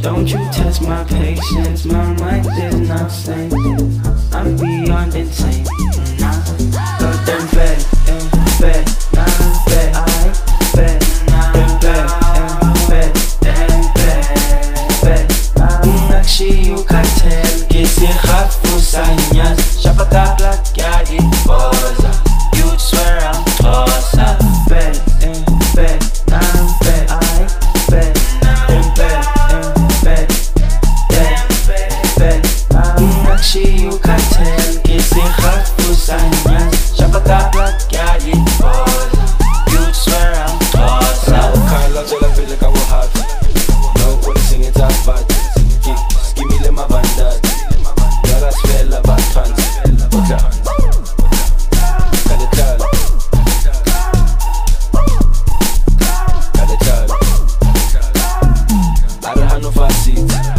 Don't you test my patience, my mind is not sane. I'm beyond insane. Got them bad, bad, bad, I bad, bad, bad. Nakshi ukatel, kisi khafu sanyas. Shabata black yadi boza. You'd swear I'm closer. Bad, bad, bad, I bad, Nakshi ukatel, kisi khafu sanyas. Shabata black yadi boza. You'd swear I'm closer. Carla, I feel like I will have. No one sing it up, but give me them a bandad. Yara spell about fans. I don't have no fast seats.